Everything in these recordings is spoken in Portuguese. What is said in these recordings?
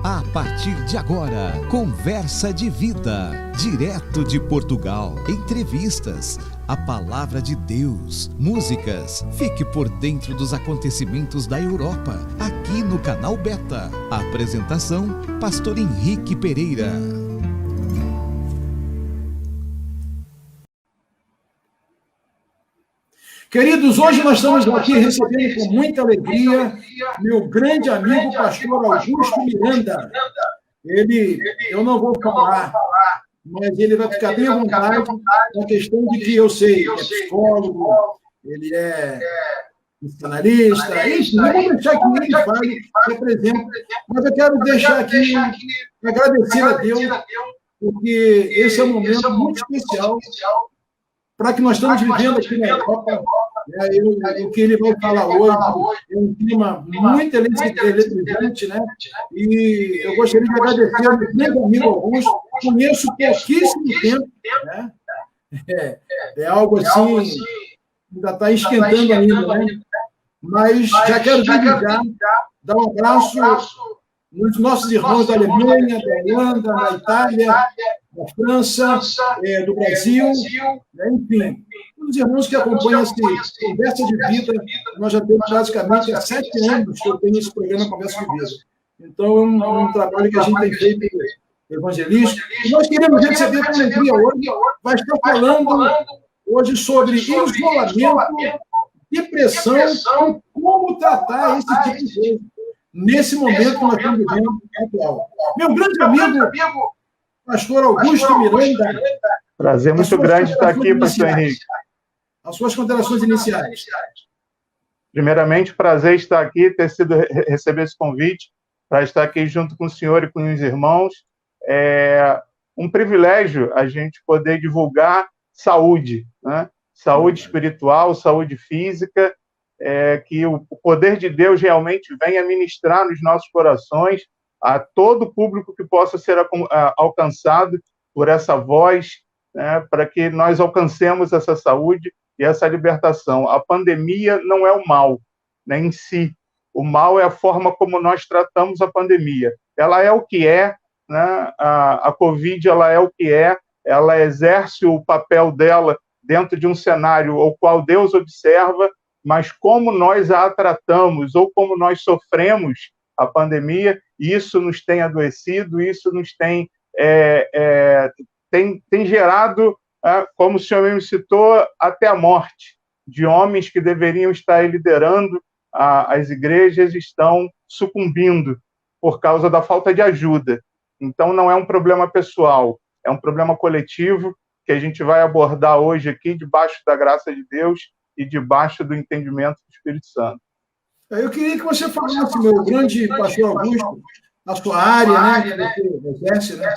A partir de agora, Conversa de Vida, direto de Portugal. Entrevistas, a palavra de Deus, músicas. Fique por dentro dos acontecimentos da Europa, aqui no canal Beta. Apresentação, Pastor Henrique Pereira. Queridos, hoje nós estamos aqui recebendo com muita alegria meu grande amigo, pastor Augusto Miranda. Eu não vou falar, mas ele vai ficar bem à vontade na questão de que eu sei, ele é psicólogo, ele é psicanalista, enfim, não vou deixar que ele fale, se apresente, mas eu quero deixar aqui, agradecer a Deus, porque esse é um momento muito especial para que nós estamos vivendo aqui na Europa. O que ele vai falar hoje é um clima muito eletrizante, né? E eu gostaria de agradecer ao meu amigo Augusto, conheço pouquíssimo tempo, né? É algo assim, ainda está esquentando ainda, né? Mas já quero dar um abraço nos nossos irmãos da Alemanha, da Holanda, da Itália, da França, do Brasil, né? Enfim, os irmãos que acompanham essa Conversa de Vida, nós já temos praticamente há 7 anos que eu tenho esse programa Conversa de Vida. Então, é um trabalho que a gente tem feito evangelista. E nós queremos receber com alegria hoje, vai estar falando hoje sobre isolamento, depressão e como tratar esse tipo de coisa nesse momento que nós estamos vivendo atual. Meu grande amigo, pastor Augusto Miranda. Prazer muito grande estar aqui, pastor Henrique. As suas considerações iniciais. Primeiramente, prazer estar aqui, receber esse convite, para estar aqui junto com o senhor e com os irmãos. É um privilégio a gente poder divulgar saúde, né? Saúde espiritual, saúde física, que o poder de Deus realmente venha ministrar nos nossos corações a todo público que possa ser alcançado por essa voz, né, para que nós alcancemos essa saúde e essa libertação. A pandemia não é o mal, né, em si. O mal é a forma como nós tratamos a pandemia. Ela é o que é, né? A Covid ela é o que é, ela exerce o papel dela dentro de um cenário ao qual Deus observa, mas como nós a tratamos ou como nós sofremos a pandemia, isso nos tem adoecido, isso nos tem gerado, como o senhor mesmo citou, até a morte de homens que deveriam estar liderando as igrejas, estão sucumbindo por causa da falta de ajuda. Então, não é um problema pessoal, é um problema coletivo que a gente vai abordar hoje aqui, debaixo da graça de Deus e debaixo do entendimento do Espírito Santo. Eu queria que você falasse, meu grande pastor Augusto, a sua área, né, que você exerce, né?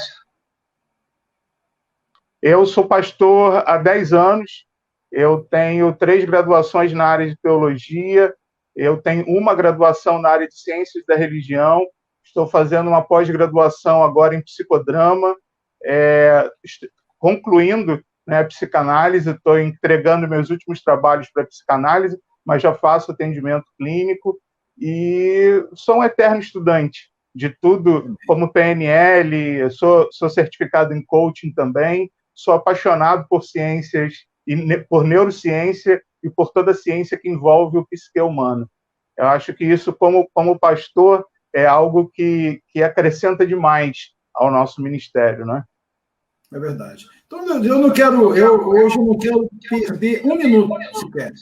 Eu sou pastor há 10 anos, eu tenho 3 graduações na área de teologia, eu tenho uma graduação na área de ciências da religião, estou fazendo uma pós-graduação agora em psicodrama, concluindo, né, a psicanálise, estou entregando meus últimos trabalhos para a psicanálise, mas já faço atendimento clínico e sou um eterno estudante de tudo, como PNL, sou certificado em coaching também, sou apaixonado por ciências, por neurociência e por toda a ciência que envolve o psique humano. Eu acho que isso, como pastor, é algo que acrescenta demais ao nosso ministério, né? É verdade. Então, hoje eu não quero perder um minuto sequer.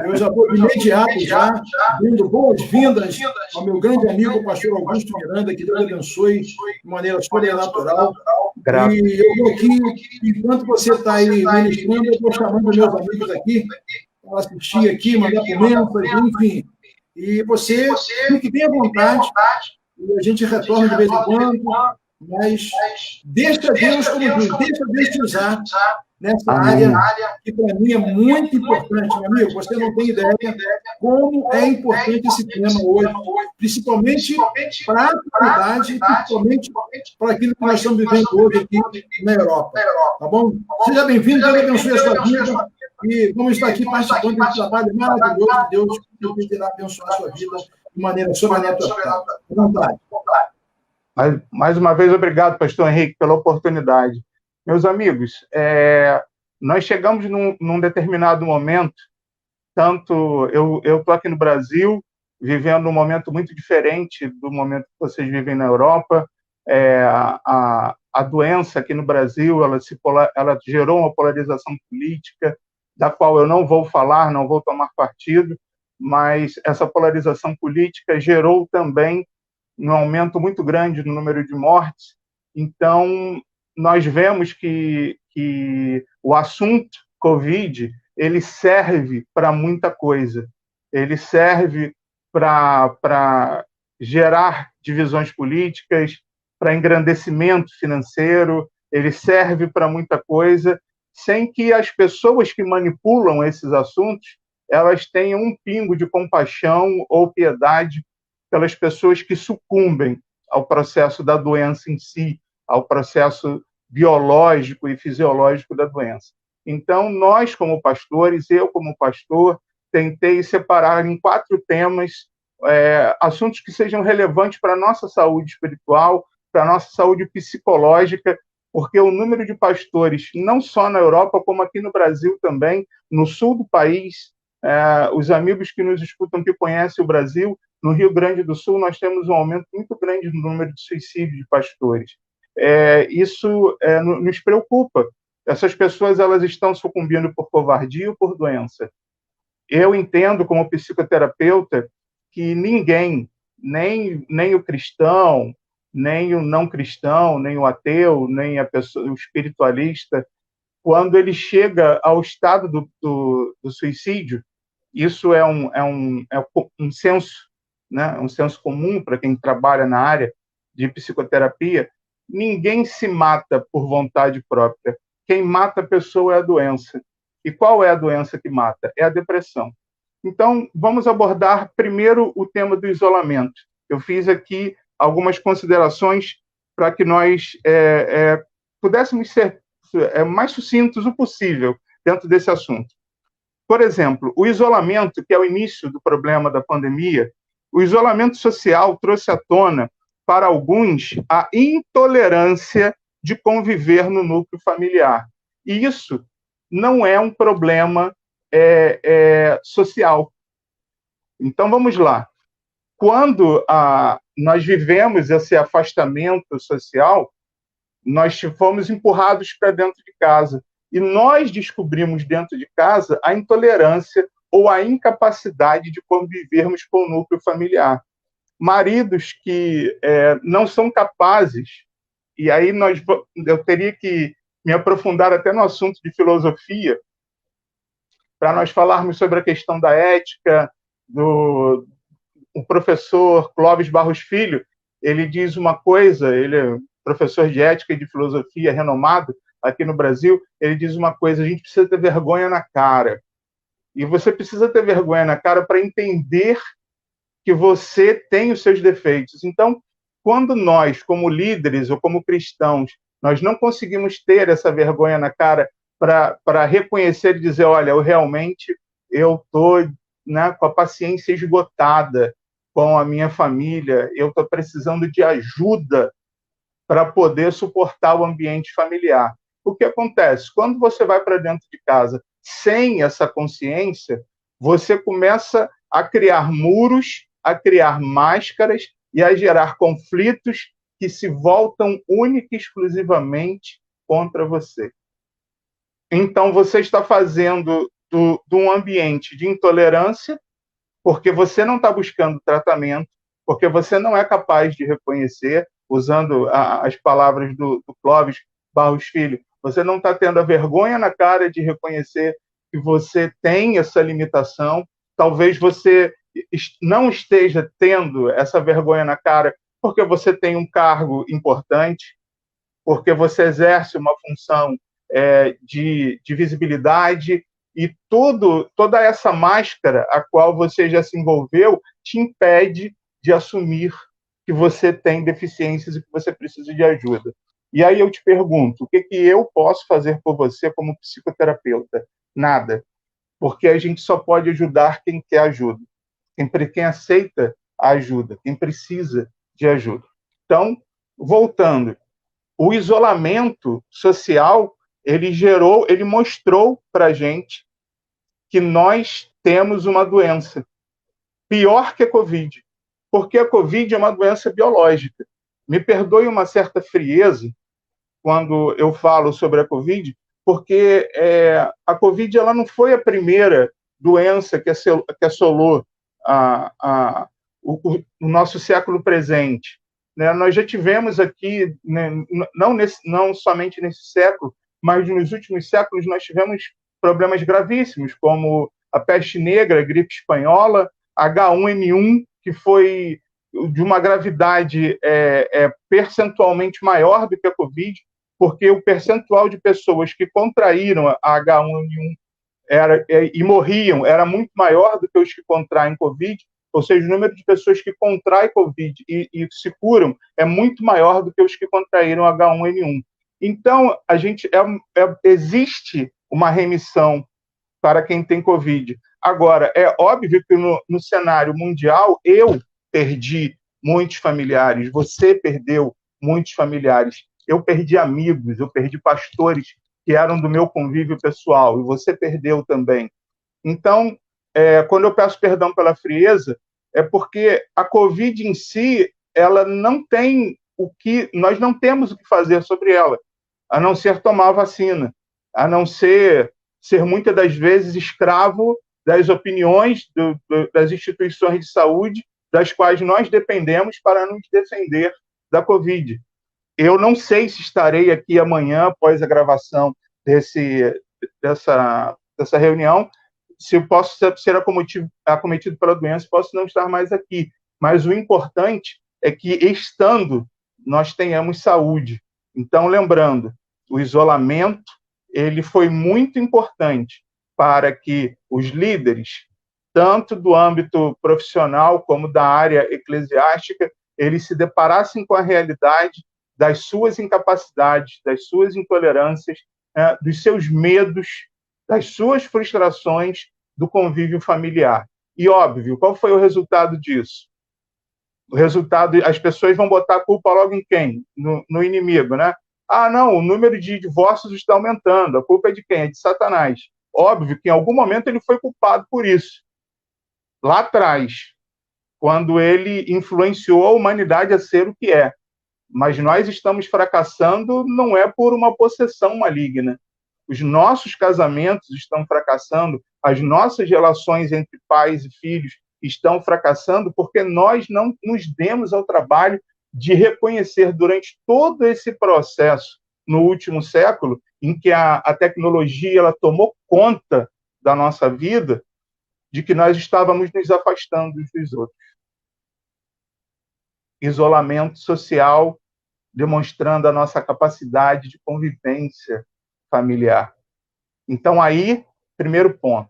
Eu já vou de imediato, dando boas-vindas ao meu grande amigo, o pastor Augusto Miranda, que Deus abençoe de maneira sobrenatural. E eu vou aqui, enquanto você está aí ministrando, eu estou chamando meus amigos aqui para assistir aqui, mandar comentários, enfim. E você fique bem à vontade, e a gente retorna de vez em quando, mas deixa Deus, como diz, deixa Deus te usar nessa área que, para mim, é muito importante, meu amigo. Você não tem ideia como é importante esse tema hoje, principalmente para a atualidade, principalmente para aquilo que nós estamos vivendo hoje aqui na Europa. Tá bom? Seja bem-vindo, Deus abençoe a sua vida e vamos estar aqui participando desse trabalho maravilhoso de Deus, que irá abençoar a sua vida de maneira sobrenatural. À vontade. Mais uma vez, obrigado, pastor Henrique, pela oportunidade. Meus amigos, nós chegamos num determinado momento, tanto eu estou aqui no Brasil, vivendo um momento muito diferente do momento que vocês vivem na Europa. A doença aqui no Brasil, ela gerou uma polarização política, da qual eu não vou falar, não vou tomar partido, mas essa polarização política gerou também um aumento muito grande no número de mortes. Então, nós vemos que o assunto Covid, ele serve para muita coisa. Ele serve para gerar divisões políticas, para engrandecimento financeiro, ele serve para muita coisa, sem que as pessoas que manipulam esses assuntos, elas tenham um pingo de compaixão ou piedade pelas pessoas que sucumbem ao processo da doença em si, ao processo biológico e fisiológico da doença. Então, nós, como pastores, eu, como pastor, tentei separar em 4 temas assuntos que sejam relevantes para a nossa saúde espiritual, para a nossa saúde psicológica, porque o número de pastores, não só na Europa, como aqui no Brasil também, no sul do país, os amigos que nos escutam, que conhecem o Brasil, no Rio Grande do Sul, nós temos um aumento muito grande no número de suicídios de pastores. Isso nos preocupa. Essas pessoas, elas estão sucumbindo por covardia ou por doença. Eu entendo, como psicoterapeuta, que ninguém, nem o cristão, nem o não cristão, nem o ateu, nem o espiritualista, quando ele chega ao estado do suicídio, isso é um senso, né? Um senso comum para quem trabalha na área de psicoterapia. Ninguém se mata por vontade própria. Quem mata a pessoa é a doença. E qual é a doença que mata? É a depressão. Então, vamos abordar primeiro o tema do isolamento. Eu fiz aqui algumas considerações para que nós pudéssemos ser mais sucintos o possível dentro desse assunto. Por exemplo, o isolamento, que é o início do problema da pandemia, o isolamento social trouxe à tona, para alguns, a intolerância de conviver no núcleo familiar. E isso não é um problema social. Então, vamos lá. Quando nós vivemos esse afastamento social, nós fomos empurrados para dentro de casa. E nós descobrimos dentro de casa a intolerância ou a incapacidade de convivermos com o núcleo familiar. Maridos que não são capazes, e aí eu teria que me aprofundar até no assunto de filosofia, para nós falarmos sobre a questão da ética. O professor Clóvis Barros Filho, ele diz uma coisa, ele é professor de ética e de filosofia renomado aqui no Brasil, ele diz uma coisa: a gente precisa ter vergonha na cara. E você precisa ter vergonha na cara para entender que você tem os seus defeitos. Então, quando nós, como líderes ou como cristãos, nós não conseguimos ter essa vergonha na cara para reconhecer e dizer: olha, eu estou com a paciência esgotada com a minha família, eu estou precisando de ajuda para poder suportar o ambiente familiar. O que acontece? Quando você vai para dentro de casa sem essa consciência, você começa a criar muros, a criar máscaras e a gerar conflitos que se voltam única e exclusivamente contra você. Então, você está fazendo de um ambiente de intolerância, porque você não está buscando tratamento, porque você não é capaz de reconhecer, usando as palavras do Clóvis Barros Filho, você não está tendo a vergonha na cara de reconhecer que você tem essa limitação. Talvez você não esteja tendo essa vergonha na cara porque você tem um cargo importante, porque você exerce uma função de visibilidade, e toda essa máscara a qual você já se envolveu te impede de assumir que você tem deficiências e que você precisa de ajuda. E aí eu te pergunto, o que eu posso fazer por você como psicoterapeuta? Nada. Porque a gente só pode ajudar quem quer ajuda, quem aceita a ajuda, quem precisa de ajuda. Então, voltando, o isolamento social, ele mostrou para a gente que nós temos uma doença pior que a Covid, porque a Covid é uma doença biológica. Me perdoe uma certa frieza quando eu falo sobre a Covid, porque a Covid ela não foi a primeira doença que assolou o nosso século presente. Né? Nós já tivemos aqui, né, não somente nesse século, mas nos últimos séculos nós tivemos problemas gravíssimos, como a peste negra, a gripe espanhola, H1N1, que foi de uma gravidade percentualmente maior do que a Covid, porque o percentual de pessoas que contraíram a H1N1 e morriam era muito maior do que os que contraem Covid, ou seja, o número de pessoas que contraem Covid e se curam é muito maior do que os que contraíram H1N1. Então, existe uma remissão para quem tem Covid. Agora, é óbvio que no cenário mundial, eu perdi muitos familiares, você perdeu muitos familiares, eu perdi amigos, eu perdi pastores que eram do meu convívio pessoal, e você perdeu também. Então, quando eu peço perdão pela frieza, é porque a Covid em si, ela não tem nós não temos o que fazer sobre ela, a não ser tomar a vacina, a não ser muitas das vezes escravo das opiniões das instituições de saúde, das quais nós dependemos para nos defender da Covid. Eu não sei se estarei aqui amanhã, após a gravação dessa reunião, se eu posso ser acometido pela doença, posso não estar mais aqui. Mas o importante é que, estando, nós tenhamos saúde. Então, lembrando, o isolamento ele foi muito importante para que os líderes, tanto do âmbito profissional como da área eclesiástica, eles se deparassem com a realidade das suas incapacidades, das suas intolerâncias, dos seus medos, das suas frustrações do convívio familiar. E, óbvio, qual foi o resultado disso? O resultado, as pessoas vão botar a culpa logo em quem? No inimigo, né? Ah, não, o número de divórcios está aumentando, a culpa é de quem? É de Satanás. Óbvio que em algum momento ele foi culpado por isso. Lá atrás, quando ele influenciou a humanidade a ser o que é. Mas nós estamos fracassando não é por uma possessão maligna. Os nossos casamentos estão fracassando, as nossas relações entre pais e filhos estão fracassando porque nós não nos demos ao trabalho de reconhecer durante todo esse processo no último século, em que a tecnologia ela tomou conta da nossa vida, de que nós estávamos nos afastando uns dos outros. Isolamento social, demonstrando a nossa capacidade de convivência familiar. Então, aí, primeiro ponto.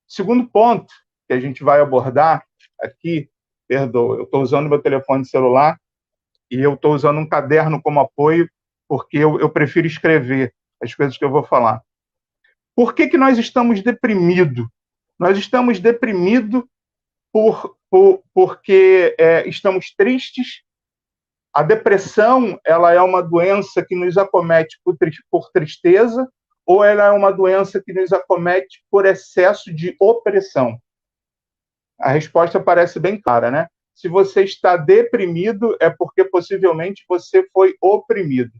Segundo ponto que a gente vai abordar aqui, perdoa, eu estou usando meu telefone celular e eu estou usando um caderno como apoio, porque eu prefiro escrever as coisas que eu vou falar. Por que nós estamos deprimidos? Nós estamos deprimidos porque estamos tristes. A depressão ela é uma doença que nos acomete por tristeza, ou ela é uma doença que nos acomete por excesso de opressão? A resposta parece bem clara, né? Se você está deprimido, é porque possivelmente você foi oprimido.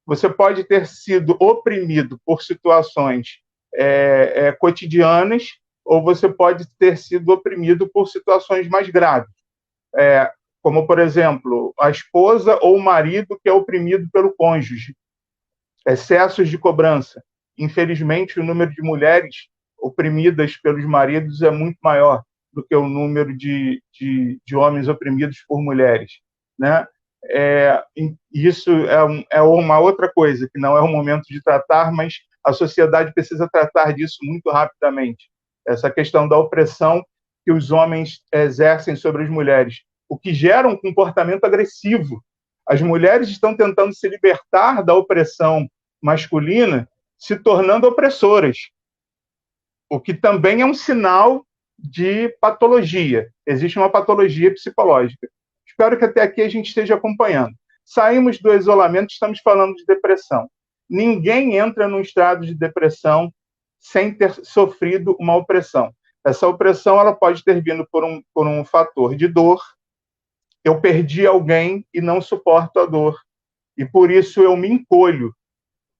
Você pode ter sido oprimido por situações cotidianas, ou você pode ter sido oprimido por situações mais graves. Como, por exemplo, a esposa ou o marido que é oprimido pelo cônjuge. Excessos de cobrança. Infelizmente, o número de mulheres oprimidas pelos maridos é muito maior do que o número de homens oprimidos por mulheres, né? Isso é uma outra coisa, que não é o momento de tratar, mas a sociedade precisa tratar disso muito rapidamente. Essa questão da opressão que os homens exercem sobre as mulheres, o que gera um comportamento agressivo. As mulheres estão tentando se libertar da opressão masculina, se tornando opressoras, o que também é um sinal de patologia. Existe uma patologia psicológica. Espero que até aqui a gente esteja acompanhando. Saímos do isolamento, estamos falando de depressão. Ninguém entra num estado de depressão sem ter sofrido uma opressão. Essa opressão ela pode ter vindo por um fator de dor. Eu perdi alguém e não suporto a dor. E por isso eu me encolho.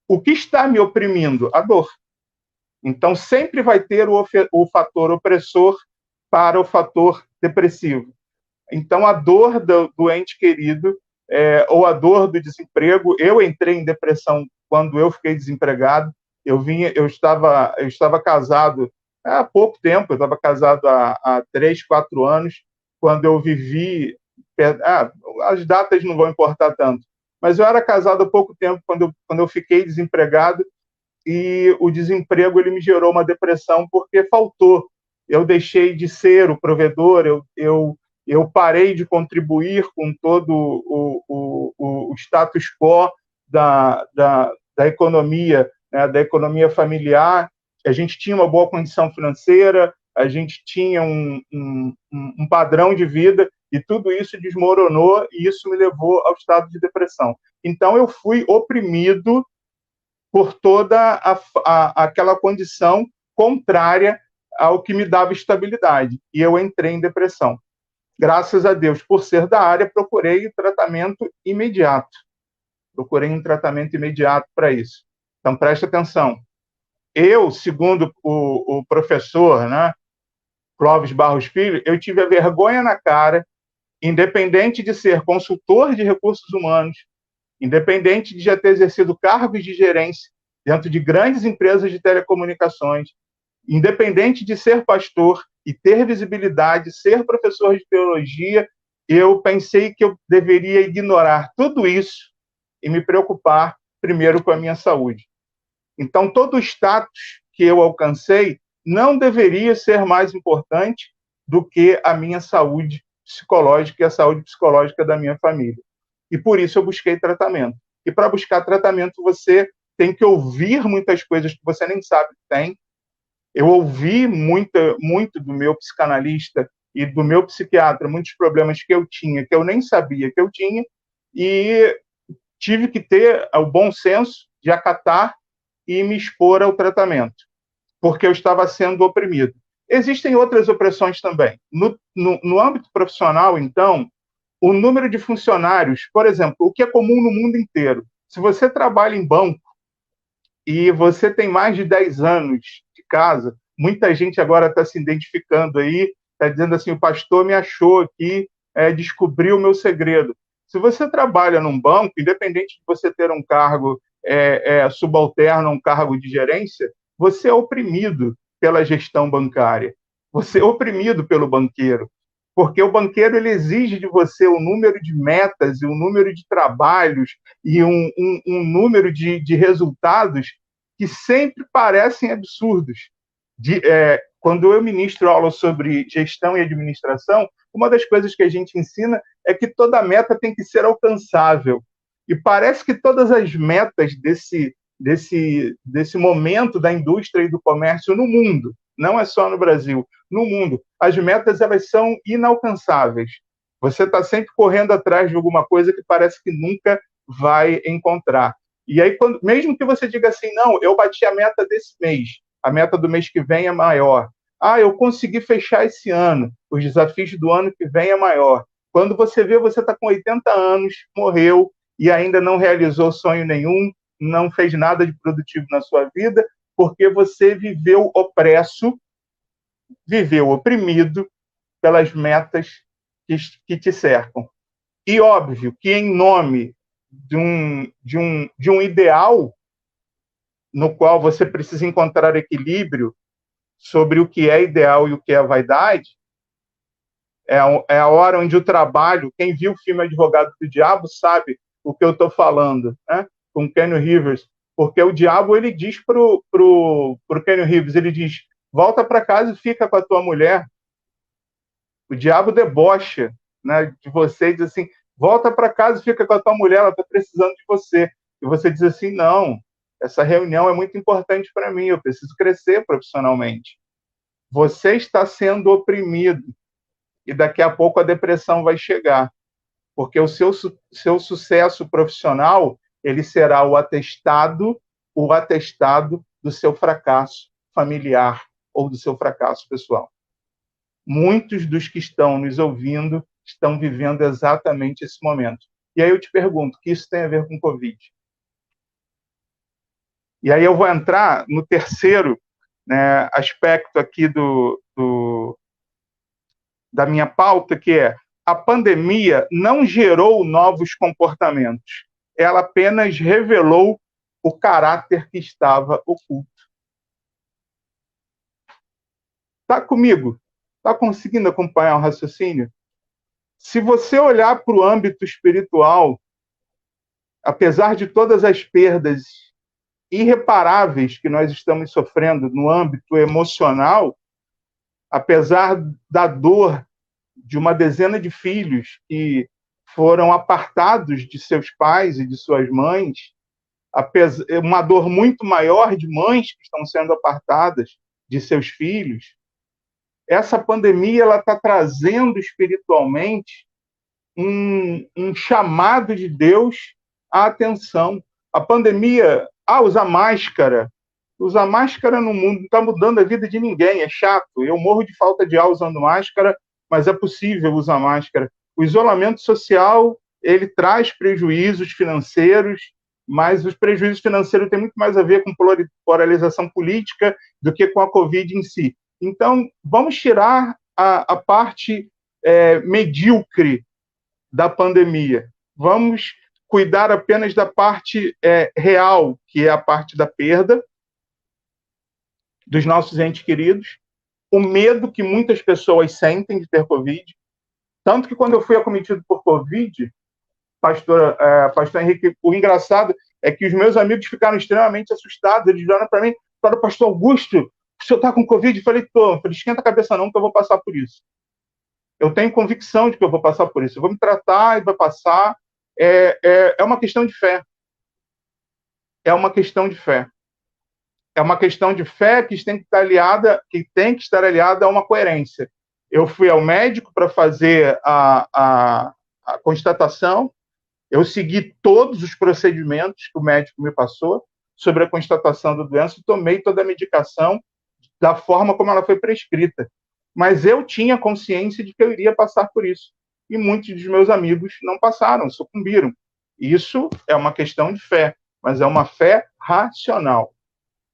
O que está me oprimindo? A dor. Então, sempre vai ter o fator opressor para o fator depressivo. Então, a dor do ente querido, ou a dor do desemprego. Eu entrei em depressão quando eu fiquei desempregado. Eu estava casado há pouco tempo, eu estava casado há 3, 4 anos, quando eu vivi... as datas não vão importar tanto, mas eu era casado há pouco tempo quando eu fiquei desempregado, e o desemprego ele me gerou uma depressão porque faltou. Eu deixei de ser o provedor, eu parei de contribuir com todo o status quo da economia, né, da economia familiar. A gente tinha uma boa condição financeira, a gente tinha um padrão de vida, e tudo isso desmoronou, e isso me levou ao estado de depressão. Então, eu fui oprimido por toda aquela condição contrária ao que me dava estabilidade, e eu entrei em depressão. Graças a Deus, por ser da área, procurei tratamento imediato. Procurei um tratamento imediato para isso. Então, preste atenção. Eu, segundo o professor, né, Clóvis Barros Filho, eu tive a vergonha na cara, independente de ser consultor de recursos humanos, independente de já ter exercido cargos de gerência dentro de grandes empresas de telecomunicações, independente de ser pastor e ter visibilidade, ser professor de teologia, eu pensei que eu deveria ignorar tudo isso e me preocupar primeiro com a minha saúde. Então, todo o status que eu alcancei não deveria ser mais importante do que a minha saúde psicológica e a saúde psicológica da minha família. E por isso eu busquei tratamento. E para buscar tratamento, você tem que ouvir muitas coisas que você nem sabe que tem. Eu ouvi muito do meu psicanalista e do meu psiquiatra, muitos problemas que eu tinha, que eu nem sabia que eu tinha, e tive que ter o bom senso de acatar e me expor ao tratamento, porque eu estava sendo oprimido. Existem outras opressões também. No âmbito profissional, então, o número de funcionários, por exemplo, o que é comum no mundo inteiro. Se você trabalha em banco e você tem mais de 10 anos de casa, muita gente agora está se identificando aí, está dizendo assim, o pastor me achou aqui, descobriu o meu segredo. Se você trabalha num banco, independente de você ter um cargo subalterno, um cargo de gerência, você é oprimido pela gestão bancária, você é oprimido pelo banqueiro, porque o banqueiro ele exige de você um número de metas e um número de trabalhos e um número de resultados que sempre parecem absurdos. Quando eu ministro aula sobre gestão e administração, uma das coisas que a gente ensina é que toda meta tem que ser alcançável. E parece que todas as metas desse momento da indústria e do comércio no mundo, não é só no Brasil, no mundo, as metas elas são inalcançáveis. Você está sempre correndo atrás de alguma coisa que parece que nunca vai encontrar. E aí, mesmo que você diga assim, não, eu bati a meta desse mês, a meta do mês que vem é maior. Eu consegui fechar esse ano, os desafios do ano que vem é maior. Quando você vê, você está com 80 anos, morreu e ainda não realizou sonho nenhum, não fez nada de produtivo na sua vida, porque você viveu opresso, viveu oprimido pelas metas que te cercam. E óbvio que em nome de um ideal no qual você precisa encontrar equilíbrio sobre o que é ideal e o que é vaidade, é a hora onde o trabalho, quem viu o filme Advogado do Diabo sabe o que eu estou falando, né? Com Keanu Reeves, porque o diabo ele diz pro Keanu Reeves, ele diz, volta para casa e fica com a tua mulher. O diabo debocha, né, de você, diz assim, volta para casa e fica com a tua mulher, ela está precisando de você. E você diz assim, não, essa reunião é muito importante para mim, eu preciso crescer profissionalmente. Você está sendo oprimido e daqui a pouco a depressão vai chegar. porque o seu sucesso profissional ele será o atestado do seu fracasso familiar ou do seu fracasso pessoal. Muitos dos que estão nos ouvindo estão vivendo exatamente esse momento. E aí eu te pergunto, o que isso tem a ver com Covid? E aí eu vou entrar no terceiro, né, aspecto aqui da minha pauta, que é: a pandemia não gerou novos comportamentos, ela apenas revelou o caráter que estava oculto. Está comigo? Está conseguindo acompanhar o raciocínio? Se você olhar para o âmbito espiritual, apesar de todas as perdas irreparáveis que nós estamos sofrendo no âmbito emocional, apesar da dor de uma dezena de filhos que foram apartados de seus pais e de suas mães, uma dor muito maior de mães que estão sendo apartadas de seus filhos, essa pandemia ela está trazendo espiritualmente um chamado de Deus à atenção. A pandemia, usar máscara no mundo não está mudando a vida de ninguém, é chato. Eu morro de falta de ar usando máscara, mas é possível usar máscara. O isolamento social, ele traz prejuízos financeiros, mas os prejuízos financeiros têm muito mais a ver com polarização política do que com a Covid em si. Então, vamos tirar a parte medíocre da pandemia. Vamos cuidar apenas da parte real, que é a parte da perda dos nossos entes queridos, o medo que muitas pessoas sentem de ter Covid. Tanto que quando eu fui acometido por Covid, pastor Henrique, o engraçado é que os meus amigos ficaram extremamente assustados. Eles vieram para mim e falaram: pastor Augusto, o senhor está com Covid? Eu falei: tô. Eu falei: esquenta a cabeça não, que eu vou passar por isso. Eu tenho convicção de que eu vou passar por isso. Eu vou me tratar e vai passar. É uma questão de fé. É uma questão de fé. É uma questão de fé que tem que estar aliada a uma coerência. Eu fui ao médico para fazer a constatação, eu segui todos os procedimentos que o médico me passou sobre a constatação da doença e tomei toda a medicação da forma como ela foi prescrita. Mas eu tinha consciência de que eu iria passar por isso. E muitos dos meus amigos não passaram, sucumbiram. Isso é uma questão de fé, mas é uma fé racional.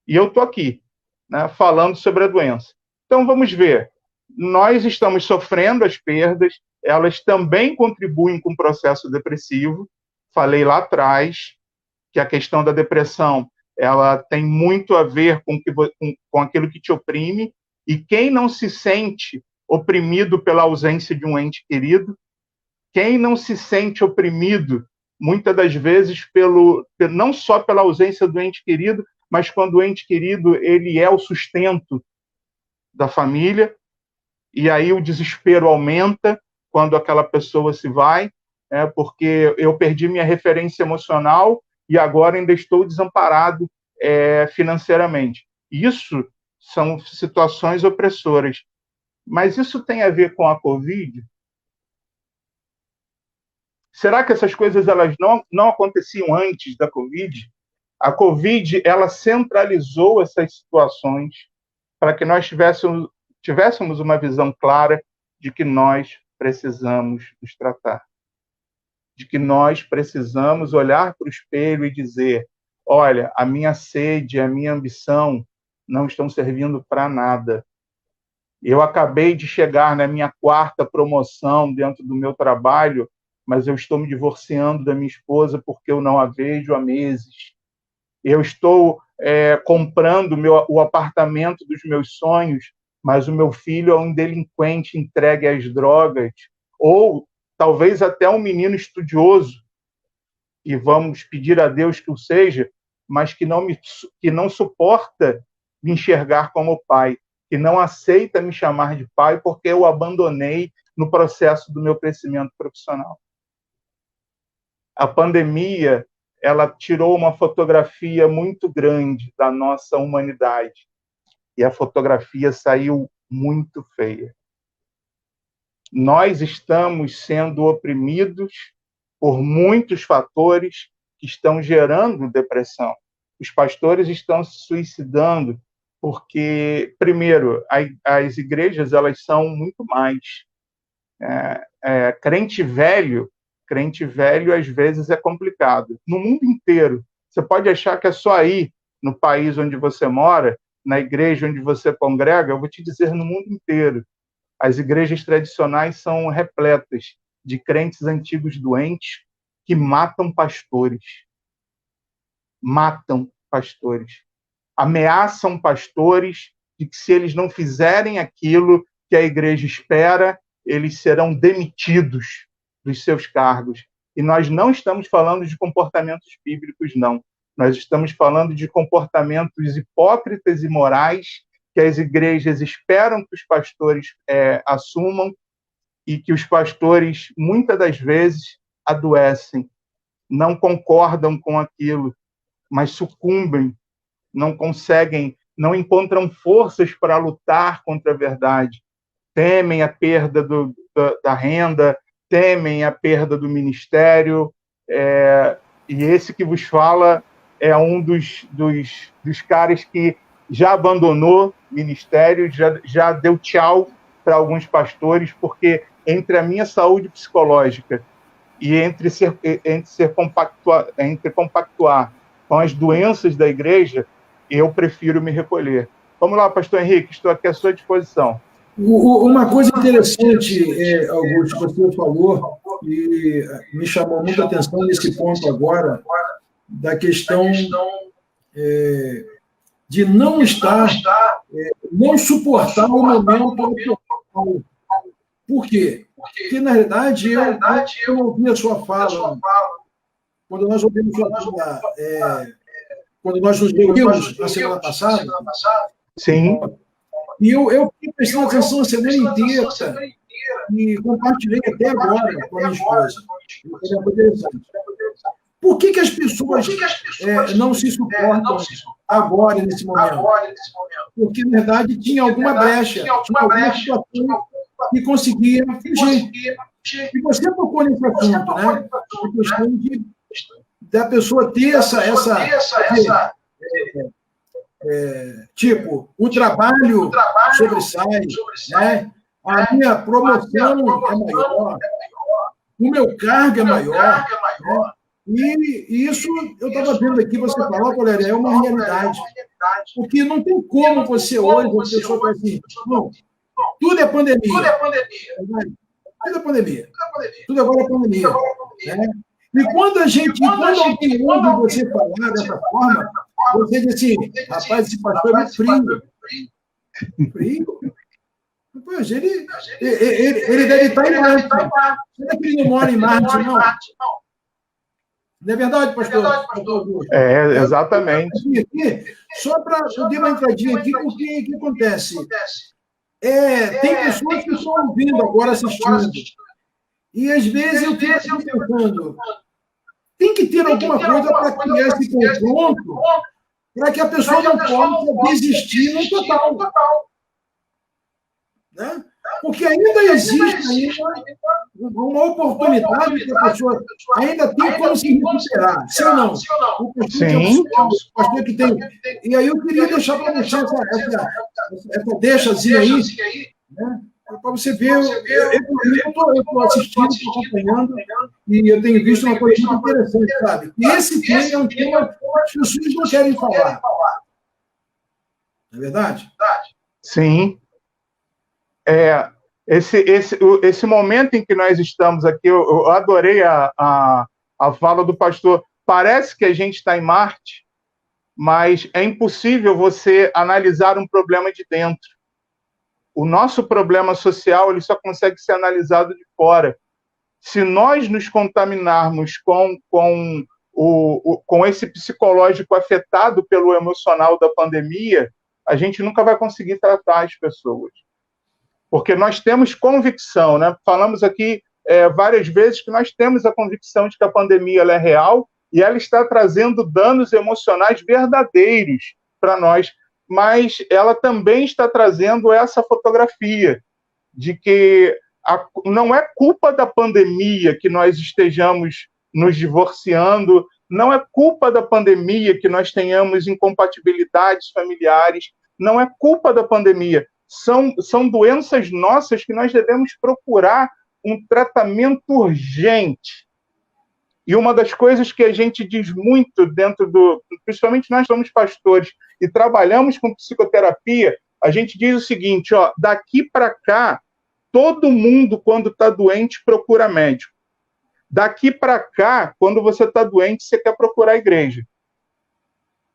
E eu estou aqui, né, falando sobre a doença. Então, vamos ver. Nós estamos sofrendo as perdas, elas também contribuem com o processo depressivo. Falei lá atrás que a questão da depressão ela tem muito a ver com aquilo que te oprime, e quem não se sente oprimido pela ausência de um ente querido, quem não se sente oprimido, muitas das vezes, não só pela ausência do ente querido, mas quando o ente querido ele é o sustento da família, e aí o desespero aumenta quando aquela pessoa se vai, porque eu perdi minha referência emocional e agora ainda estou desamparado financeiramente. Isso são situações opressoras. Mas isso tem a ver com a Covid? Será que essas coisas elas não aconteciam antes da Covid? A Covid ela centralizou essas situações para que nós tivéssemos uma visão clara de que nós precisamos nos tratar, de que nós precisamos olhar para o espelho e dizer: olha, a minha sede, a minha ambição não estão servindo para nada. Eu acabei de chegar na minha 4ª promoção dentro do meu trabalho, mas eu estou me divorciando da minha esposa porque eu não a vejo há meses. Eu estou comprando o apartamento dos meus sonhos, mas o meu filho é um delinquente entregue às drogas. Ou talvez até um menino estudioso, e vamos pedir a Deus que o seja, mas que não suporta me enxergar como pai, que não aceita me chamar de pai porque eu abandonei no processo do meu crescimento profissional. A pandemia ela tirou uma fotografia muito grande da nossa humanidade, e a fotografia saiu muito feia. Nós estamos sendo oprimidos por muitos fatores que estão gerando depressão. Os pastores estão se suicidando porque, primeiro, as igrejas elas são muito mais. Crente velho, às vezes, é complicado. No mundo inteiro, você pode achar que é só aí, no país onde você mora, na igreja onde você congrega, eu vou te dizer, no mundo inteiro. As igrejas tradicionais são repletas de crentes antigos doentes que matam pastores. Ameaçam pastores de que, se eles não fizerem aquilo que a igreja espera, eles serão demitidos dos seus cargos. E nós não estamos falando de comportamentos bíblicos, não. Nós estamos falando de comportamentos hipócritas e morais que as igrejas esperam que os pastores assumam e que os pastores, muitas das vezes, adoecem, não concordam com aquilo, mas sucumbem, não conseguem, não encontram forças para lutar contra a verdade, temem a perda da renda, temem a perda do ministério, e esse que vos fala é um dos caras que já abandonou ministério, já deu tchau para alguns pastores, porque entre a minha saúde psicológica e entre compactuar com as doenças da igreja, eu prefiro me recolher. Vamos lá, pastor Henrique, estou aqui à sua disposição. Uma coisa interessante, Augusto, que você falou, e me chamou muita atenção nesse ponto agora, da questão de não não suportar o momento atual. Por quê? Porque, na verdade, eu ouvi a sua fala, quando nós ouvimos sua fala, quando nós nos reunimos na semana passada. Sim. E eu fiquei prestando atenção a semana inteira e compartilhei até agora com a minha esposa. Foi interessante. Por que as pessoas não se suportam agora, nesse momento? Porque, na verdade, tinha alguma brecha, tinha alguma situação que conseguia fugir. E você tocou nesse assunto, né? A questão da pessoa ter tipo, o trabalho sobressai, né? A minha promoção é maior, o meu cargo é maior, né? E isso, eu estava vendo aqui, você falar, Valéria, é uma realidade. Porque não tem como você hoje, uma pessoa fala assim, não, tudo é pandemia. Tudo é pandemia. Tudo agora é pandemia. Né? E quando alguém ouve você falar dessa forma, você diz assim, rapaz, esse pastor é frio. Frio? Rapaz, ele deve estar em Marte. Será que ele não mora em Marte, não? Não é verdade, pastor? Exatamente. Só para eu dar uma entradinha aqui, porque o que acontece? Tem pessoas que estão ouvindo agora, assistindo. E, às vezes, eu fico pensando, tem que ter alguma coisa para criar esse confronto, para que a pessoa não possa desistir no total. Né? Porque ainda existe uma oportunidade que a pessoa ainda tem como se recuperar. Sim ou não? O pastor que tem. E aí eu queria deixar para você essa deixazinha aí, né? Para você ver. Eu estou assistindo, estou acompanhando, e eu tenho visto uma coisa muito interessante, sabe? E esse tema é um tema que as pessoas não querem falar. Não é verdade? Sim. Esse momento em que nós estamos aqui, eu adorei a fala do pastor. Parece que a gente está em Marte, mas é impossível você analisar um problema de dentro. O nosso problema social ele só consegue ser analisado de fora. Se nós nos contaminarmos com esse psicológico afetado pelo emocional da pandemia, a gente nunca vai conseguir tratar as pessoas. Porque nós temos convicção, né? Falamos aqui várias vezes que nós temos a convicção de que a pandemia ela é real e ela está trazendo danos emocionais verdadeiros para nós, mas ela também está trazendo essa fotografia de que não é culpa da pandemia que nós estejamos nos divorciando. Não é culpa da pandemia que nós tenhamos incompatibilidades familiares, não é culpa da pandemia. São doenças nossas que nós devemos procurar um tratamento urgente. E uma das coisas que a gente diz muito principalmente nós somos pastores e trabalhamos com psicoterapia, a gente diz o seguinte, ó, daqui para cá, todo mundo, quando está doente, procura médico. Daqui para cá, quando você está doente, você quer procurar a igreja.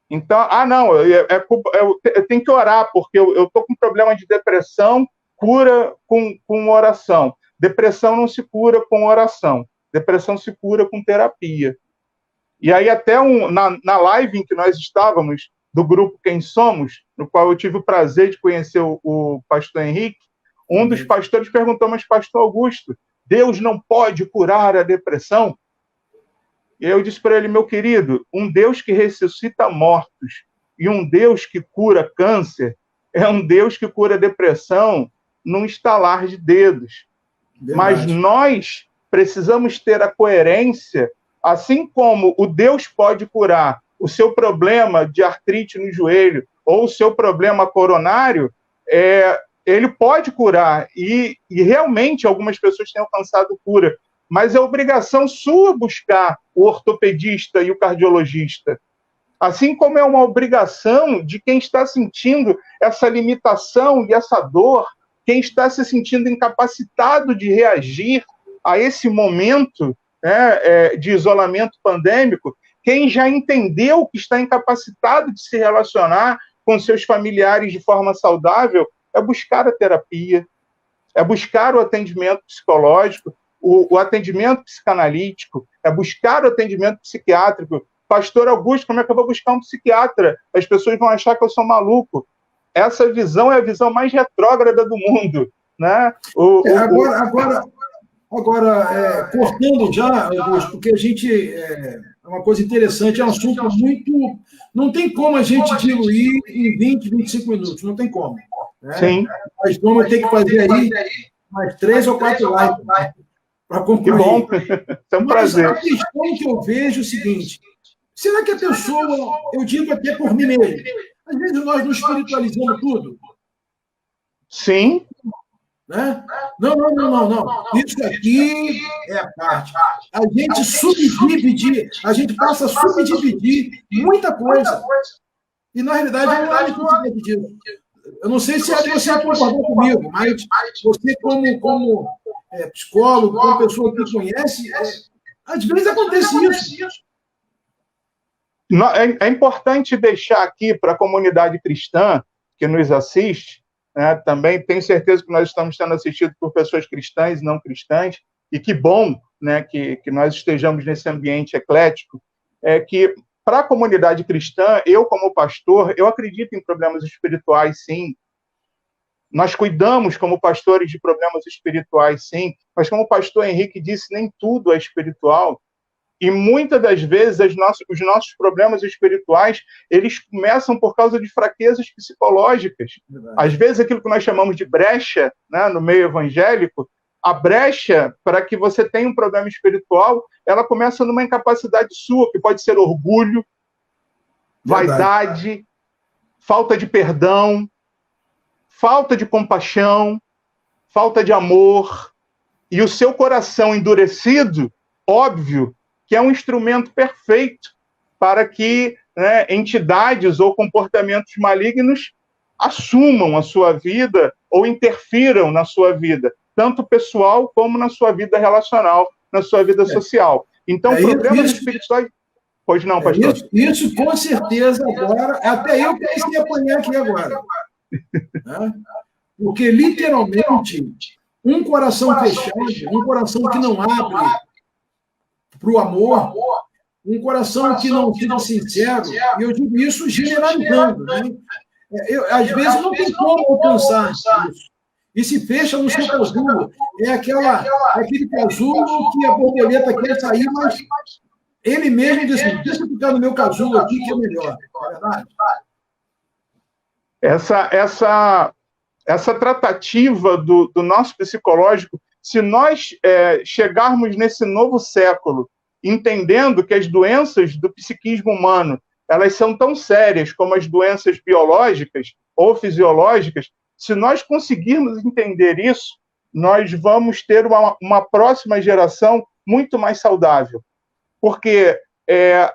Então, não, eu tenho que orar, porque eu estou com problema de depressão, cura com oração. Depressão não se cura com oração. Depressão se cura com terapia. E aí, até na live em que nós estávamos, do grupo Quem Somos, no qual eu tive o prazer de conhecer o pastor Henrique, um dos pastores perguntou, mas pastor Augusto, Deus não pode curar a depressão? E eu disse para ele, meu querido, um Deus que ressuscita mortos e um Deus que cura câncer é um Deus que cura depressão num estalar de dedos. Verdade. Mas nós precisamos ter a coerência, assim como o Deus pode curar o seu problema de artrite no joelho ou o seu problema coronário, ele pode curar, e realmente algumas pessoas têm alcançado cura, mas é obrigação sua buscar o ortopedista e o cardiologista. Assim como é uma obrigação de quem está sentindo essa limitação e essa dor, quem está se sentindo incapacitado de reagir a esse momento, né, de isolamento pandêmico, quem já entendeu que está incapacitado de se relacionar com seus familiares de forma saudável, é buscar a terapia, é buscar o atendimento psicológico, o atendimento psicanalítico, é buscar o atendimento psiquiátrico. Pastor Augusto, como é que eu vou buscar um psiquiatra? As pessoas vão achar que eu sou maluco. Essa visão é a visão mais retrógrada do mundo, né? Agora, cortando já, Augusto, porque a gente... É uma coisa interessante, é um assunto muito... Não tem como a gente diluir em 20, 25 minutos, não tem como. Né? Sim. Mas vamos ter que fazer aí mais 3 ou 4 lives para concluir. Que bom, é um prazer. A questão que eu vejo é o seguinte, será que a pessoa, eu digo até por mim mesmo, às vezes nós não espiritualizamos tudo? Sim. Né? Não. Isso aqui é a parte. A gente subdivide, a gente passa a subdividir muita coisa. E, na realidade, não é muito disso. Eu não sei se você concordar comigo, mas você, como psicólogo, como pessoa que conhece, às vezes acontece isso. É importante deixar aqui para a comunidade cristã que nos assiste, né, também tenho certeza que nós estamos sendo assistidos por pessoas cristãs e não cristãs, e que bom, né, que nós estejamos nesse ambiente eclético, que para a comunidade cristã, eu como pastor, eu acredito em problemas espirituais, sim. Nós cuidamos como pastores de problemas espirituais, sim, mas como o pastor Henrique disse, nem tudo é espiritual. E muitas das vezes os nossos problemas espirituais, eles começam por causa de fraquezas psicológicas. Verdade. Às vezes aquilo que nós chamamos de brecha, né, no meio evangélico, a brecha para que você tenha um problema espiritual, ela começa numa incapacidade sua, que pode ser orgulho, vaidade, falta de perdão, falta de compaixão, falta de amor. E o seu coração endurecido, óbvio, que é um instrumento perfeito para que, né, entidades ou comportamentos malignos assumam a sua vida ou interfiram na sua vida, tanto pessoal como na sua vida relacional, na sua vida social. Então, problemas espirituais... Pois não, pastor? Isso com certeza agora, até eu comecei a apanhar aqui agora. Né? Porque, literalmente, um coração fechado, um coração que não abre para o amor, um coração que não fica sincero, e eu digo isso generalizando, né? Às vezes não tem como alcançar isso. E se fecha no seu casulo. É aquele casulo que a borboleta quer sair, mas ele mesmo diz assim, deixa eu ficar no meu casulo aqui que é melhor. É verdade? Essa tratativa do nosso psicológico, se nós chegarmos nesse novo século entendendo que as doenças do psiquismo humano, elas são tão sérias como as doenças biológicas ou fisiológicas. Se nós conseguirmos entender isso, nós vamos ter uma próxima geração muito mais saudável. Porque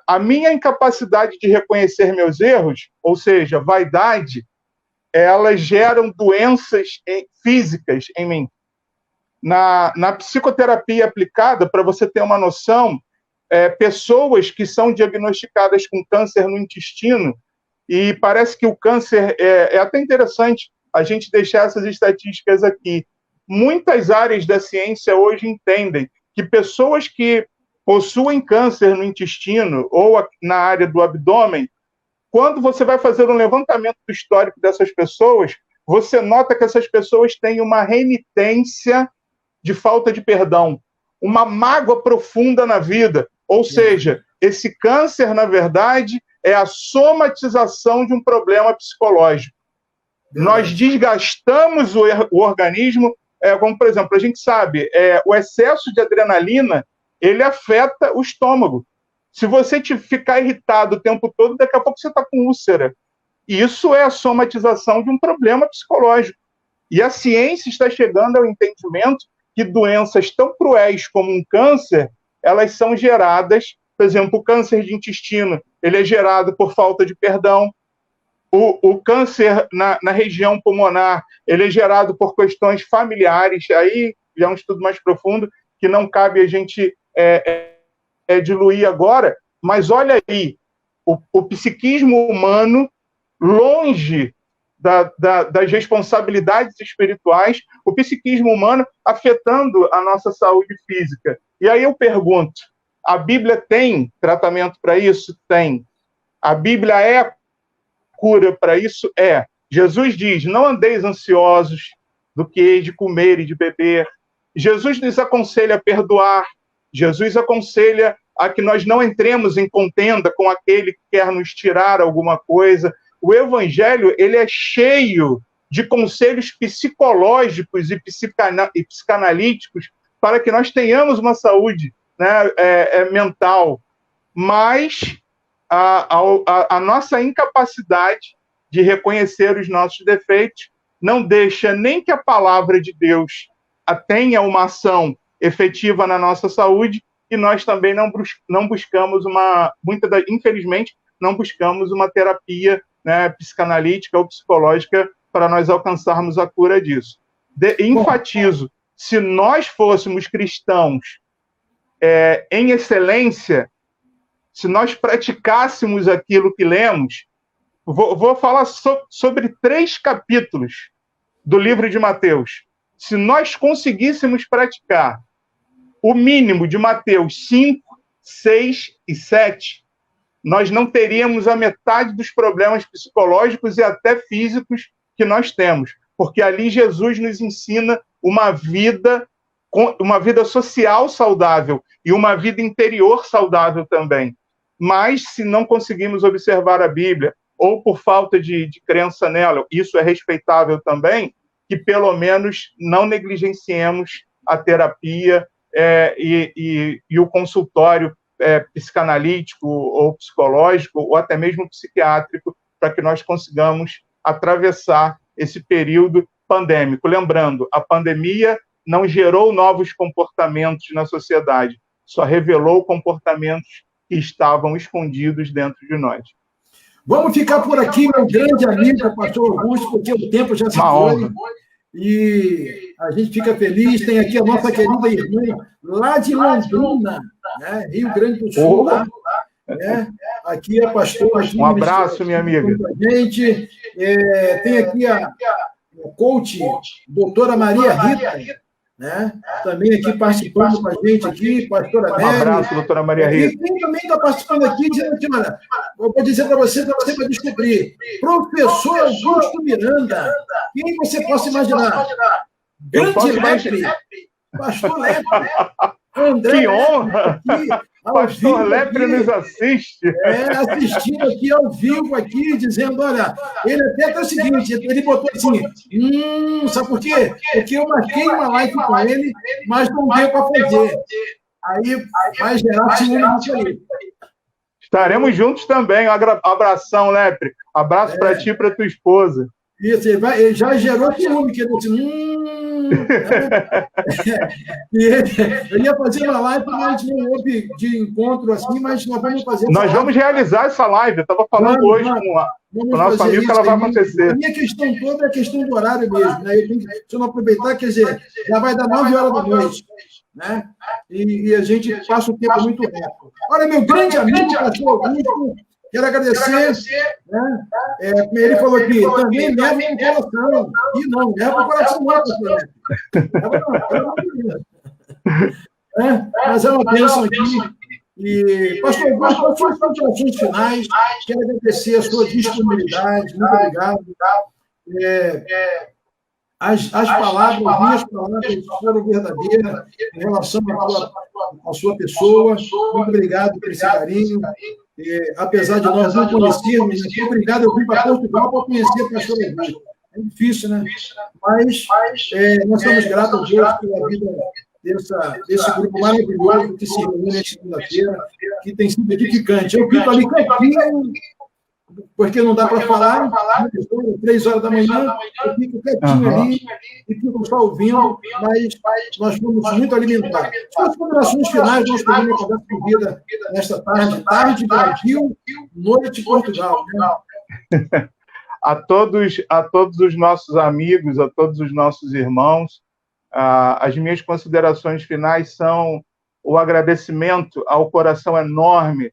a minha incapacidade de reconhecer meus erros, ou seja, vaidade, elas geram doenças físicas em mim. Na psicoterapia aplicada, para você ter uma noção, pessoas que são diagnosticadas com câncer no intestino, e parece que o câncer é até interessante a gente deixar essas estatísticas aqui. Muitas áreas da ciência hoje entendem que pessoas que possuem câncer no intestino ou na área do abdômen, quando você vai fazer um levantamento do histórico dessas pessoas, você nota que essas pessoas têm uma renitência de falta de perdão, uma mágoa profunda na vida. Ou seja, esse câncer, na verdade, é a somatização de um problema psicológico. Nós desgastamos o organismo, como, por exemplo, a gente sabe, o excesso de adrenalina, ele afeta o estômago. Se você ficar irritado o tempo todo, daqui a pouco você está com úlcera. Isso é a somatização de um problema psicológico. E a ciência está chegando ao entendimento que doenças tão cruéis como um câncer, elas são geradas, por exemplo, o câncer de intestino, ele é gerado por falta de perdão. O câncer na região pulmonar, ele é gerado por questões familiares, aí já é um estudo mais profundo, que não cabe a gente diluir agora, mas olha aí, o psiquismo humano, longe das responsabilidades espirituais, o psiquismo humano afetando a nossa saúde física. E aí eu pergunto, a Bíblia tem tratamento para isso? Tem. A Bíblia é cura para isso? É. Jesus diz, não andeis ansiosos do que hei de comer e de beber. Jesus nos aconselha a perdoar. Jesus aconselha a que nós não entremos em contenda com aquele que quer nos tirar alguma coisa. O Evangelho, ele é cheio de conselhos psicológicos e psicanalíticos para que nós tenhamos uma saúde, né, mental. Mas a nossa incapacidade de reconhecer os nossos defeitos não deixa nem que a palavra de Deus tenha uma ação efetiva na nossa saúde, e nós também não buscamos infelizmente, não buscamos uma terapia, né, psicanalítica ou psicológica para nós alcançarmos a cura disso. Enfatizo, se nós fôssemos cristãos em excelência, se nós praticássemos aquilo que lemos, vou falar sobre 3 capítulos do livro de Mateus. Se nós conseguíssemos praticar o mínimo de Mateus 5, 6 e 7, nós não teríamos a metade dos problemas psicológicos e até físicos que nós temos, porque ali Jesus nos ensina uma vida social saudável e uma vida interior saudável também. Mas, se não conseguimos observar a Bíblia, ou por falta de crença nela, isso é respeitável também, que pelo menos não negligenciemos a terapia e o consultório psicanalítico ou psicológico, ou até mesmo psiquiátrico, para que nós consigamos atravessar esse período pandêmico. Lembrando, a pandemia não gerou novos comportamentos na sociedade, só revelou comportamentos que estavam escondidos dentro de nós. Vamos ficar por aqui, meu grande amigo, pastor Augusto, porque o tempo já se foi. E a gente fica feliz. Tem aqui a nossa querida irmã, lá de Londrina, né? Rio Grande do Sul. Lá, né? Aqui a pastora. Um abraço, minha amiga. Gente, tem aqui a coach, doutora Maria Rita, né? Também aqui participando com a gente, aqui, pastora Nélia. Um abraço, doutora Maria Rita. E quem também está participando aqui, dizendo aqui, olha, eu vou dizer para você vai descobrir. Professor Augusto Miranda. Quem você possa imaginar? Grande Lepre. Pastor Lepre. André que honra! Aqui, pastor Lepre nos assiste. Assistindo aqui ao vivo, aqui, dizendo, olha, ele até tá o seguinte, ele botou assim, sabe por quê? Porque eu marquei uma live com ele, mas não deu para fazer. aí vai gerar ciúme nisso aí. Estaremos juntos também. Abração, Lepre. Abraço para ti e para tua esposa. Isso, ele já gerou ciúme, que ele disse, eu ia fazer uma live, mas não houve de encontro assim, mas nós vamos fazer. Nós vamos realizar essa live. Eu estava falando hoje com o nosso amigo que ela vai acontecer. A minha questão toda é a questão do horário mesmo, né? Se eu não aproveitar, quer dizer, já vai dar 9 horas da noite, né? E a gente passa o tempo muito rápido. Olha, meu grande amigo, pastor Augusto, quero agradecer, né? Ele falou aqui, também leva o coração. E não, leva o coração não, pastor. Mas é uma bênção aqui. E, pastor Augusto, as suas considerações finais, quero agradecer a sua disponibilidade, muito obrigado. As palavras, minhas palavras foram verdadeiras em relação à sua pessoa. Muito obrigado por esse carinho. Apesar de nós não conhecermos, muito obrigado. Eu vim para Portugal para conhecer o pastor Augusto. É difícil, né? Mas nós somos gratos a Deus pela vida desse grupo maravilhoso que se reúne nesta segunda-feira, que tem sido edificante. Eu fico ali quietinho, porque não dá para falar, 3 horas da manhã, eu fico quietinho ali e fico só ouvindo, mas nós fomos muito alimentados. As considerações finais, nós temos uma conversa com vida nesta tarde Brasil, noite Portugal. Né? A todos os nossos amigos, a todos os nossos irmãos, as minhas considerações finais são o agradecimento ao coração enorme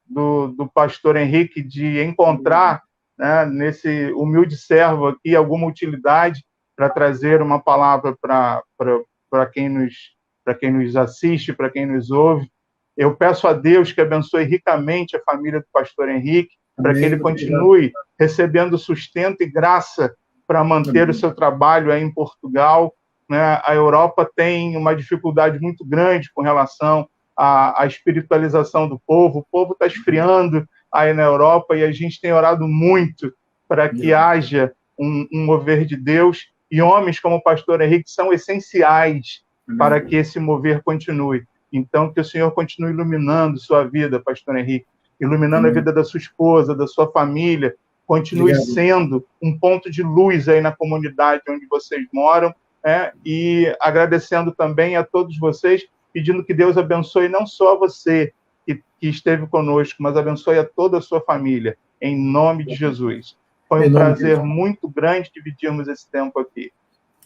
do pastor Henrique de encontrar, né, nesse humilde servo aqui alguma utilidade para trazer uma palavra para quem nos assiste, para quem nos ouve. Eu peço a Deus que abençoe ricamente a família do pastor Henrique, para que ele continue recebendo sustento e graça para manter o seu trabalho aí em Portugal. Né? A Europa tem uma dificuldade muito grande com relação à espiritualização do povo. O povo está esfriando aí na Europa e a gente tem orado muito para que haja um mover de Deus, e homens como o pastor Henrique são essenciais para que esse mover continue. Então, que o Senhor continue iluminando sua vida, pastor Henrique, iluminando a vida da sua esposa, da sua família, continue sendo um ponto de luz aí na comunidade onde vocês moram, né? E agradecendo também a todos vocês, pedindo que Deus abençoe não só você que esteve conosco, mas abençoe a toda a sua família, em nome de Jesus. Foi um prazer muito grande dividirmos esse tempo aqui.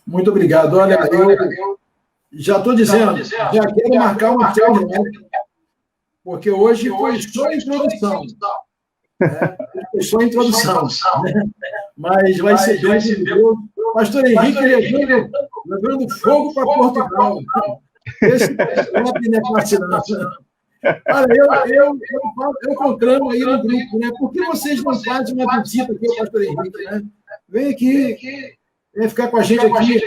Muito obrigado. Olha, eu já estou dizendo, já quero marcar uma série, né? Porque hoje foi só a introdução. Foi só a introdução. Né? Mas vai ser bem de Deus. Pastor Henrique levando fogo para Portugal. Esse não é fascinante. Olha, eu conclamo aí no grupo, né? Por que vocês não fazem uma visita aqui ao pastor Henrique, né? Vem aqui, vem ficar com a gente aqui.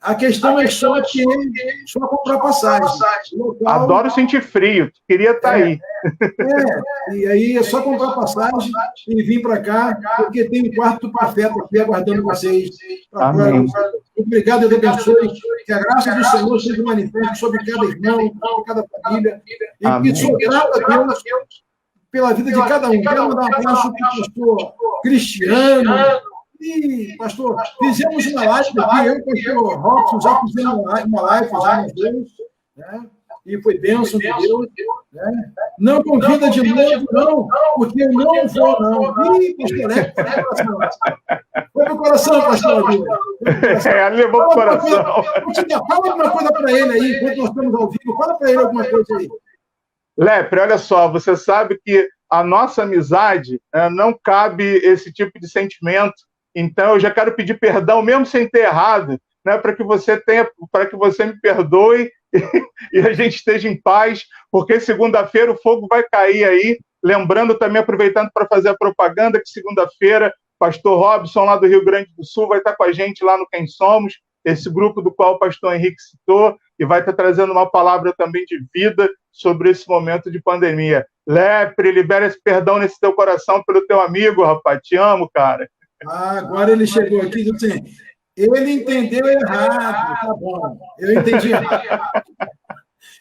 A questão é só comprar passagem. Local, adoro sentir frio, queria estar aí. E aí é só comprar passagem e vir para cá, porque tem um quarto do profeta aqui aguardando vocês. Amém. Obrigado, Deus abençoe. Que a graça do Senhor seja manifeste sobre cada irmão, sobre cada família. E que sou grato a Deus pela vida de cada um. Quero mandar um abraço para o pastor Cristiano. E, pastor, fizemos uma live aqui, eu e o pastor Robson já fizemos uma live já nos dois, né? E foi bênção de Deus. Né? Não convida de novo, não, porque eu não vou, não. Ih, pastor, foi pro coração, pastor. Levou pro coração. Fala alguma coisa para ele aí, enquanto nós estamos ao vivo, fala para ele alguma coisa aí. Lepre, olha só, você sabe que a nossa amizade não cabe esse tipo de sentimento. Então, eu já quero pedir perdão, mesmo sem ter errado, né, para que você me perdoe e a gente esteja em paz, porque segunda-feira o fogo vai cair aí. Lembrando também, aproveitando para fazer a propaganda, que segunda-feira, pastor Robson, lá do Rio Grande do Sul, vai estar com a gente lá no Quem Somos, esse grupo do qual o pastor Henrique citou, e vai estar trazendo uma palavra também de vida sobre esse momento de pandemia. Lepre, libera esse perdão nesse teu coração pelo teu amigo, rapaz. Te amo, cara. Agora ele chegou aqui e disse assim, ele entendeu errado, tá bom, eu entendi errado.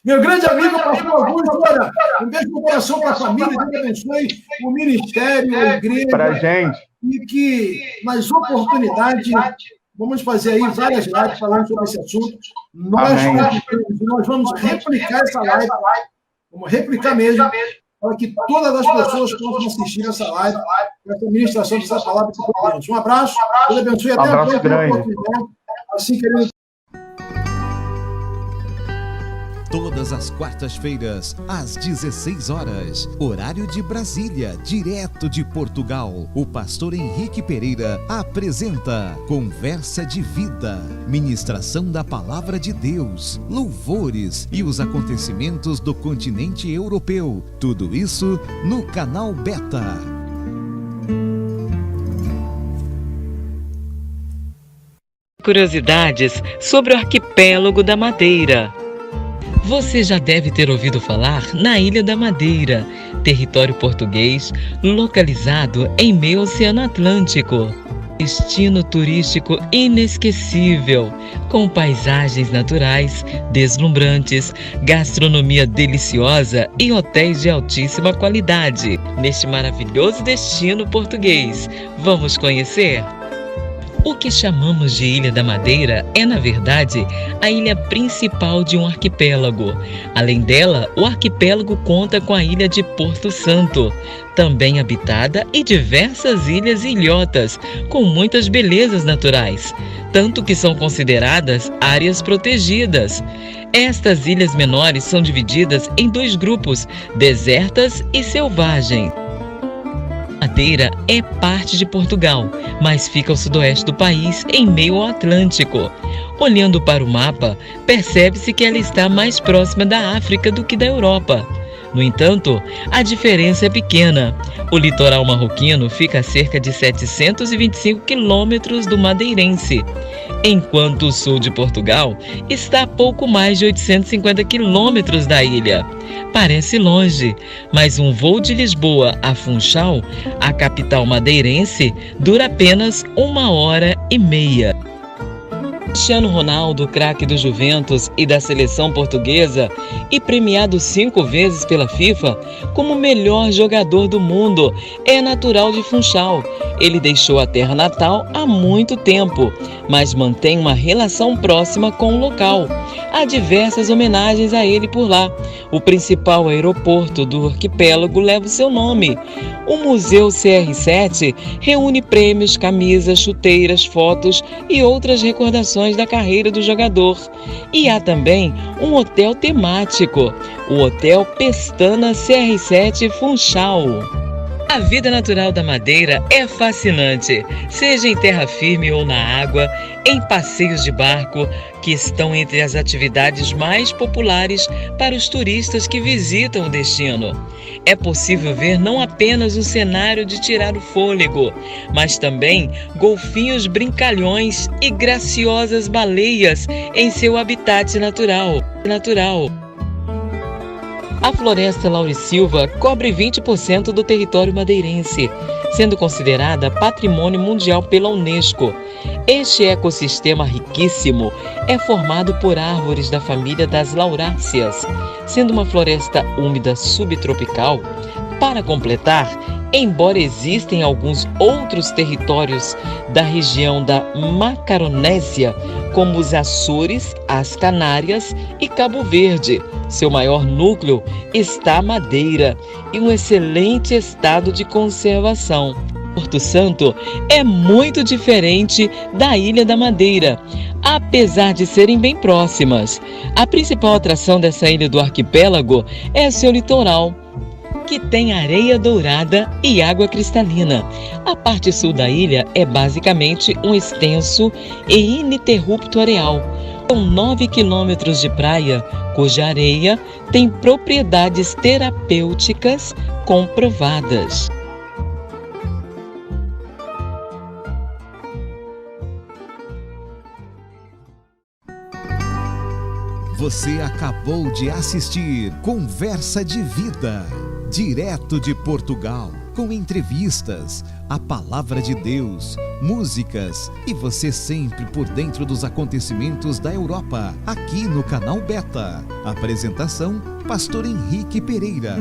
Meu grande amigo, pastor Augusto, olha, um beijo no coração para a família, Deus abençoe o ministério, a igreja. Para a gente. E que, nas oportunidades, vamos fazer aí várias lives falando sobre esse assunto. Nós vamos replicar essa live, vamos replicar mesmo, para que todas as pessoas possam assistir essa live, essa ministração dessa palavra que foi Deus. Um abraço, Deus abençoe até a próxima oportunidade. Assim, querido. Todas as quartas-feiras, às 16 horas, horário de Brasília, direto de Portugal, o pastor Henrique Pereira apresenta Conversa de Vida, ministração da Palavra de Deus, louvores e os acontecimentos do continente europeu. Tudo isso no canal Beta. Curiosidades sobre o arquipélago da Madeira. Você já deve ter ouvido falar na Ilha da Madeira, território português localizado em meio ao Oceano Atlântico. Destino turístico inesquecível, com paisagens naturais deslumbrantes, gastronomia deliciosa e hotéis de altíssima qualidade. Neste maravilhoso destino português, vamos conhecer? O que chamamos de Ilha da Madeira é, na verdade, a ilha principal de um arquipélago. Além dela, o arquipélago conta com a ilha de Porto Santo, também habitada, e diversas ilhas e ilhotas, com muitas belezas naturais, tanto que são consideradas áreas protegidas. Estas ilhas menores são divididas em dois grupos, desertas e selvagens. Madeira é parte de Portugal, mas fica ao sudoeste do país, em meio ao Atlântico. Olhando para o mapa, percebe-se que ela está mais próxima da África do que da Europa. No entanto, a diferença é pequena. O litoral marroquino fica a cerca de 725 quilômetros do madeirense, enquanto o sul de Portugal está a pouco mais de 850 quilômetros da ilha. Parece longe, mas um voo de Lisboa a Funchal, a capital madeirense, dura apenas 1h30. Cristiano Ronaldo, craque do Juventus e da seleção portuguesa e premiado 5 vezes pela FIFA como o melhor jogador do mundo, é natural de Funchal. Ele deixou a terra natal há muito tempo, mas mantém uma relação próxima com o local. Há diversas homenagens a ele por lá. O principal aeroporto do arquipélago leva o seu nome. O Museu CR7 reúne prêmios, camisas, chuteiras, fotos e outras recordações da carreira do jogador. E há também um hotel temático, o Hotel Pestana CR7 Funchal. A vida natural da Madeira é fascinante, seja em terra firme ou na água, em passeios de barco, que estão entre as atividades mais populares para os turistas que visitam o destino. É possível ver não apenas um cenário de tirar o fôlego, mas também golfinhos brincalhões e graciosas baleias em seu habitat natural. A floresta laurisilva cobre 20% do território madeirense, sendo considerada patrimônio mundial pela Unesco. Este ecossistema riquíssimo é formado por árvores da família das lauráceas, sendo uma floresta úmida subtropical. Para completar, embora existem alguns outros territórios da região da Macaronésia, como os Açores, as Canárias e Cabo Verde, seu maior núcleo está a Madeira, em um excelente estado de conservação. Porto Santo é muito diferente da Ilha da Madeira, apesar de serem bem próximas. A principal atração dessa ilha do arquipélago é seu litoral, que tem areia dourada e água cristalina. A parte sul da ilha é basicamente um extenso e ininterrupto areal. São 9 quilômetros de praia, cuja areia tem propriedades terapêuticas comprovadas. Você acabou de assistir Conversa de Vida, direto de Portugal, com entrevistas, a palavra de Deus, músicas e você sempre por dentro dos acontecimentos da Europa, aqui no canal Beta. Apresentação, Pastor Henrique Pereira.